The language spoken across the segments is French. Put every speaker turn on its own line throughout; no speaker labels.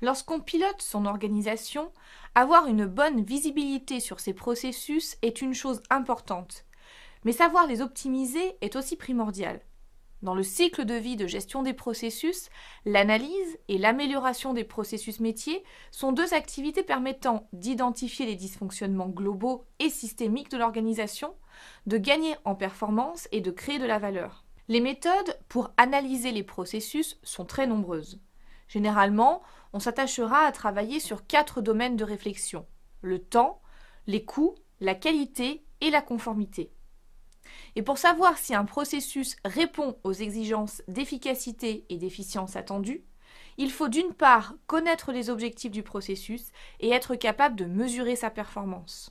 Lorsqu'on pilote son organisation, avoir une bonne visibilité sur ses processus est une chose importante, mais savoir les optimiser est aussi primordial. Dans le cycle de vie de gestion des processus, l'analyse et l'amélioration des processus métiers sont deux activités permettant d'identifier les dysfonctionnements globaux et systémiques de l'organisation, de gagner en performance et de créer de la valeur. Les méthodes pour analyser les processus sont très nombreuses. Généralement, on s'attachera à travailler sur 4 domaines de réflexion: le temps, les coûts, la qualité et la conformité. Et pour savoir si un processus répond aux exigences d'efficacité et d'efficience attendues, il faut d'une part connaître les objectifs du processus et être capable de mesurer sa performance.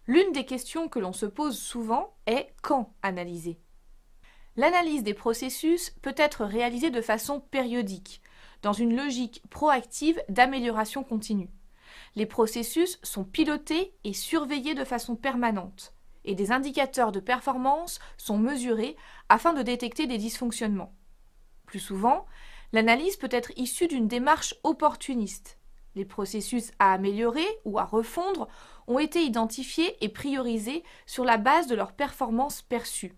L'une des questions que l'on se pose souvent est: quand analyser ? L'analyse des processus peut être réalisée de façon périodique, dans une logique proactive d'amélioration continue. Les processus sont pilotés et surveillés de façon permanente, et des indicateurs de performance sont mesurés afin de détecter des dysfonctionnements. Plus souvent, l'analyse peut être issue d'une démarche opportuniste. Les processus à améliorer ou à refondre ont été identifiés et priorisés sur la base de leur performance perçue.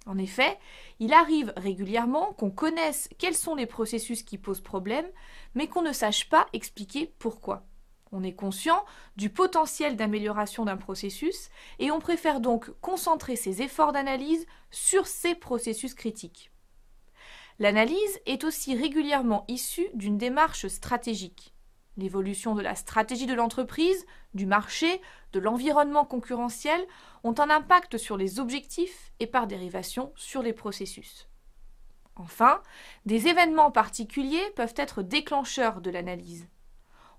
En effet, il arrive régulièrement qu'on connaisse quels sont les processus qui posent problème, mais qu'on ne sache pas expliquer pourquoi. On est conscient du potentiel d'amélioration d'un processus et on préfère donc concentrer ses efforts d'analyse sur ces processus critiques. L'analyse est aussi régulièrement issue d'une démarche stratégique. L'évolution de la stratégie de l'entreprise, du marché, de l'environnement concurrentiel ont un impact sur les objectifs et par dérivation sur les processus. Enfin, des événements particuliers peuvent être déclencheurs de l'analyse.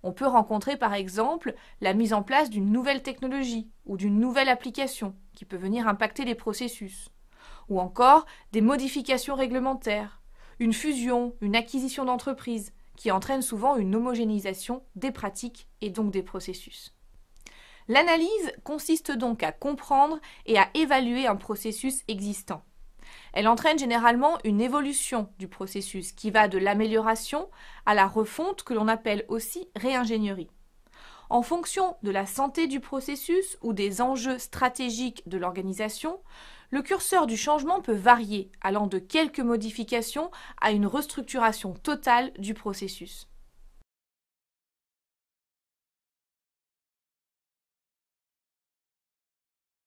On peut rencontrer par exemple la mise en place d'une nouvelle technologie ou d'une nouvelle application qui peut venir impacter les processus, ou encore des modifications réglementaires, une fusion, une acquisition d'entreprise qui entraîne souvent une homogénéisation des pratiques et donc des processus. L'analyse consiste donc à comprendre et à évaluer un processus existant. Elle entraîne généralement une évolution du processus qui va de l'amélioration à la refonte que l'on appelle aussi réingénierie. En fonction de la santé du processus ou des enjeux stratégiques de l'organisation, le curseur du changement peut varier, allant de quelques modifications à une restructuration totale du processus.